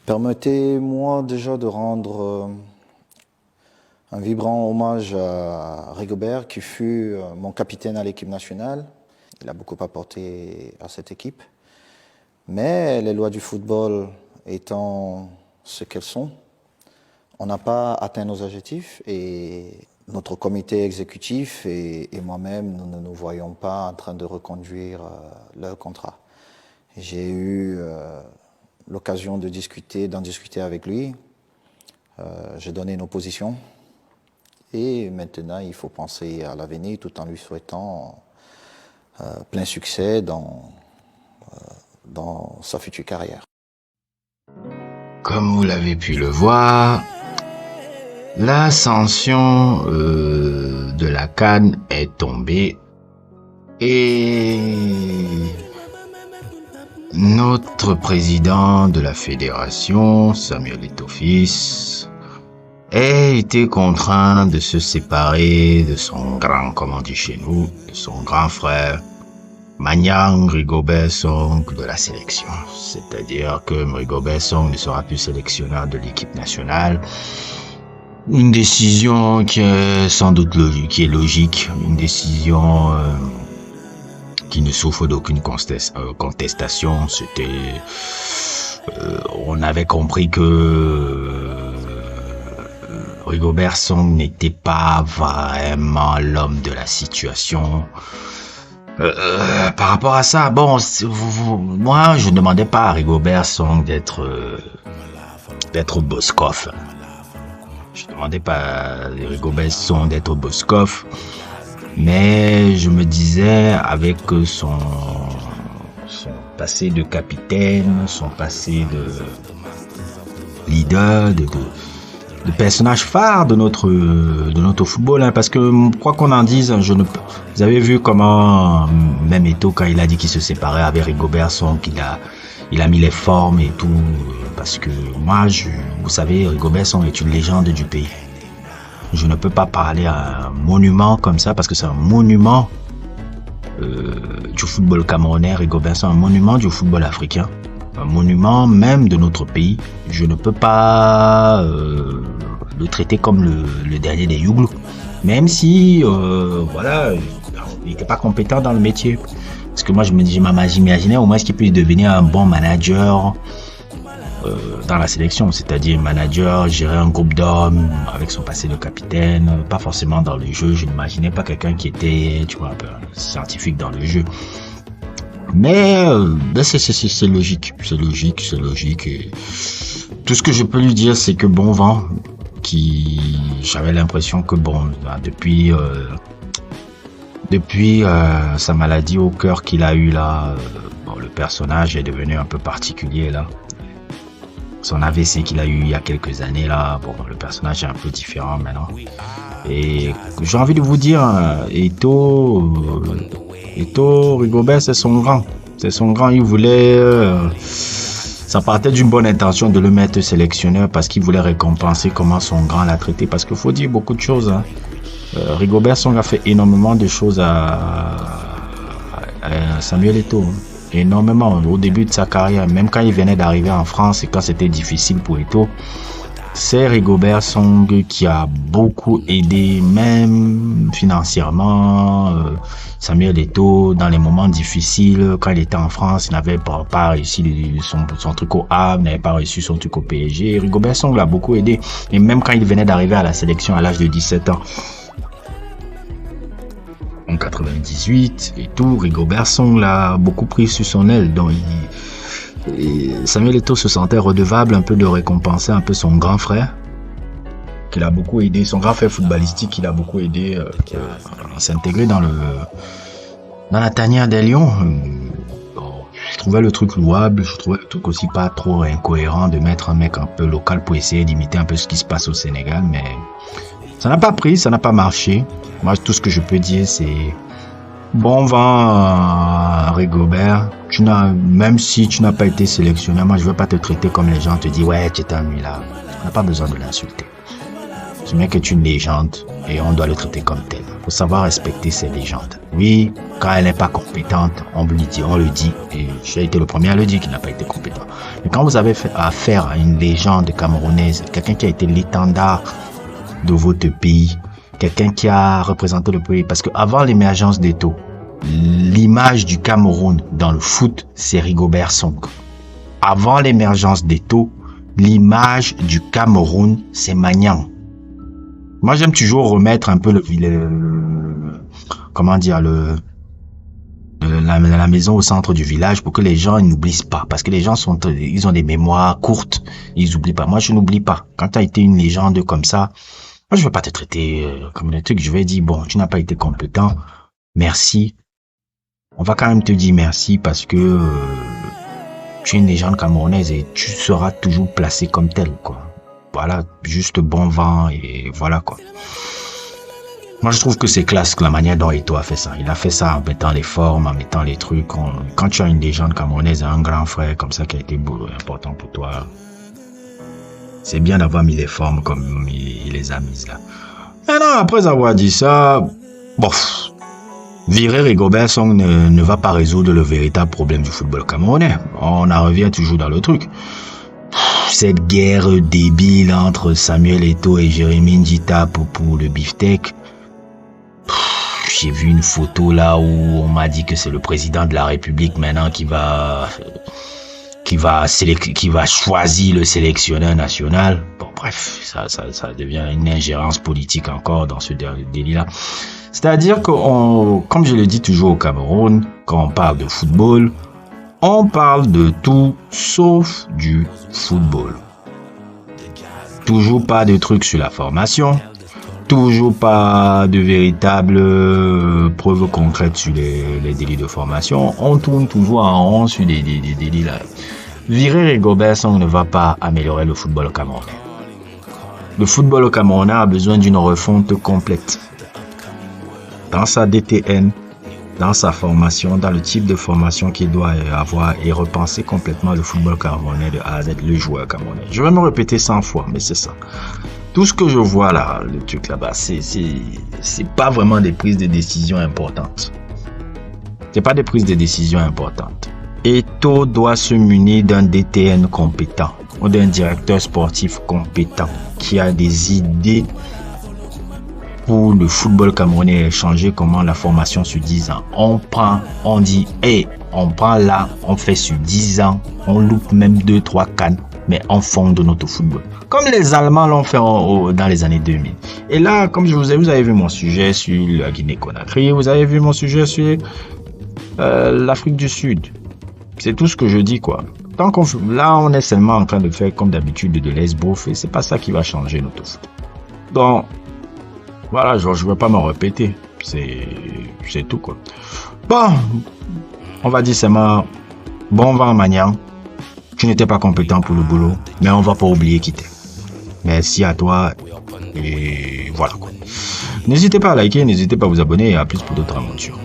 Permettez-moi déjà de rendre un vibrant hommage à Rigobert, qui fut mon capitaine à l'équipe nationale. Il a beaucoup apporté à cette équipe. Mais les lois du football étant ce qu'elles sont, on n'a pas atteint nos objectifs et notre comité exécutif et moi-même, nous ne nous voyons pas en train de reconduire leur contrat. J'ai eu l'occasion d'en discuter avec lui. J'ai donné nos positions et maintenant il faut penser à l'avenir tout en lui souhaitant plein succès dans sa future carrière. Comme vous l'avez pu le voir, l'ascension de la CAN est tombée et notre président de la fédération, Samuel Eto'o-Fils, a été contraint de se séparer de son grand, comme on dit chez nous, de son grand frère, Manyang Rigobert Song de la sélection. C'est-à-dire que Rigobert Song ne sera plus sélectionneur de l'équipe nationale. Une décision qui est sans doute logique, une décision qui ne souffre d'aucune contestation. On avait compris que Rigobert Song n'était pas vraiment l'homme de la situation. Par rapport à ça, bon, moi, je ne demandais pas à Rigobert Song d'être Boskov. Je ne demandais pas à Rigobert Song d'être Boskov. Mais je me disais, avec son passé de capitaine, son passé de leader, de personnage phare de notre football, hein, parce que quoi qu'on en dise, vous avez vu comment même Eto'o, quand il a dit qu'il se séparait avec Rigobert Song, il a mis les formes et tout, parce que moi, vous savez, Rigobert Song est une légende du pays. Je ne peux pas parler à un monument comme ça, parce que c'est un monument du football camerounais, Rigobert Song, un monument du football africain, un monument même de notre pays. Je ne peux pas le traiter comme le dernier des Youglou, même si voilà, il n'était pas compétent dans le métier. Parce que moi je m'imaginais au moins qu'il puisse devenir un bon manager dans la sélection, c'est-à-dire manager, gérer un groupe d'hommes avec son passé de capitaine, pas forcément dans le jeu. Je n'imaginais pas quelqu'un qui était, tu vois, un peu scientifique dans le jeu. Mais c'est logique. Et tout ce que je peux lui dire, c'est que bon vent, j'avais l'impression que bon, depuis sa maladie au cœur qu'il a eu là, le personnage est devenu un peu particulier là. Son AVC qu'il a eu il y a quelques années là, bon, le personnage est un peu différent maintenant. Et j'ai envie de vous dire, Eto'o, Rigobert, c'est son grand. Il voulait, ça partait d'une bonne intention de le mettre sélectionneur parce qu'il voulait récompenser comment son grand l'a traité. Parce qu'il faut dire beaucoup de choses. Hein. Rigobert Song a fait énormément de choses à Samuel Eto'o. Énormément au début de sa carrière, même quand il venait d'arriver en France et quand c'était difficile pour Eto'o, c'est Rigobert Song qui a beaucoup aidé, même financièrement, Samuel Eto'o dans les moments difficiles. Quand il était en France, il n'avait pas réussi son truc au Havre, n'avait pas réussi son truc au PSG. Rigobert Song l'a beaucoup aidé, et même quand il venait d'arriver à la sélection à l'âge de 17 ans, en 98 et tout, Rigobert Song l'a beaucoup pris sur son aile. Donc Samuel Eto'o se sentait redevable un peu de récompenser un peu son grand frère, qu'il a beaucoup aidé, son grand frère footballistique, qu'il a beaucoup aidé à s'intégrer dans la tanière des Lions. Je trouvais le truc louable, je trouvais le truc aussi pas trop incohérent de mettre un mec un peu local pour essayer d'imiter un peu ce qui se passe au Sénégal, mais ça n'a pas pris, ça n'a pas marché. Moi, tout ce que je peux dire, c'est bon vent à Rigobert. Même si tu n'as pas été sélectionné, moi, je ne veux pas te traiter comme les gens te disent, ouais, tu étais un là. On n'a pas besoin de l'insulter. Ce mec est une légende et on doit le traiter comme tel. Il faut savoir respecter ces légendes. Oui, quand elle n'est pas compétente, on le dit. Et j'ai été le premier à le dire qu'il n'a pas été compétent. Mais quand vous avez affaire à une légende camerounaise, quelqu'un qui a été l'étendard de votre pays, quelqu'un qui a représenté le pays, parce qu'avant l'émergence d'Eto'o, l'image du Cameroun dans le foot, c'est Rigobert Song. Avant l'émergence d'Eto'o, l'image du Cameroun, c'est Magnang. Moi, j'aime toujours remettre un peu la maison au centre du village pour que les gens n'oublient pas. Parce que les gens ils ont des mémoires courtes, ils oublient pas. Moi, je n'oublie pas. Quand tu as été une légende comme ça, moi, je vais pas te traiter comme un truc. Je vais dire, bon, tu n'as pas été compétent. Merci. On va quand même te dire merci parce que tu es une légende camerounaise et tu seras toujours placé comme tel, quoi. Voilà, juste bon vent et voilà, quoi. Moi, je trouve que c'est classe la manière dont Eto'o a fait ça. Il a fait ça en mettant les formes, en mettant les trucs. Quand tu as une légende camerounaise, un grand frère comme ça qui a été important pour toi, c'est bien d'avoir mis les formes comme il les a mises là. Maintenant, après avoir dit ça, bof. Virer Rigobert Song ne va pas résoudre le véritable problème du football camerounais. On en revient toujours dans le truc. Cette guerre débile entre Samuel Eto'o et Jérémy Ndjita pour le beefsteak. J'ai vu une photo là où on m'a dit que c'est le président de la République maintenant qui va choisir le sélectionneur national. Bon, bref, ça devient une ingérence politique encore dans ce délit-là. C'est-à-dire que, comme je le dis toujours au Cameroun, quand on parle de football, on parle de tout sauf du football. Toujours pas de trucs sur la formation, toujours pas de véritables preuves concrètes sur les délits de formation. On tourne toujours en rond sur des délits là. Virer Rigobert Song ne va pas améliorer le football camerounais. Le football camerounais a besoin d'une refonte complète. Dans sa DTN, dans sa formation, dans le type de formation qu'il doit avoir et repenser complètement le football camerounais de A à Z, le joueur camerounais. Je vais me répéter 100 fois, mais c'est ça. Tout ce que je vois là, le truc là-bas, c'est pas vraiment des prises de décision importantes. C'est pas des prises de décision importantes. Eto'o doit se munir d'un DTN compétent ou d'un directeur sportif compétent qui a des idées pour le football camerounais et changer comment la formation sur 10 ans. On dit, on prend là, on fait sur 10 ans, on loupe même 2-3 cannes, mais on fonde notre football. Comme les Allemands l'ont fait dans les années 2000. Et là, comme vous avez vu mon sujet sur la Guinée-Conakry, vous avez vu mon sujet sur l'Afrique du Sud. C'est tout ce que je dis, quoi. Là, on est seulement en train de faire comme d'habitude de l'esbrouf et c'est pas ça qui va changer notre foot. Donc, voilà, je ne vais pas me répéter. C'est tout, quoi. Bon, on va dire seulement bon vent Magnang. Tu n'étais pas compétent pour le boulot, mais on va pas oublier qui t'es. Merci à toi et voilà, quoi. N'hésitez pas à liker, n'hésitez pas à vous abonner et à plus pour d'autres aventures.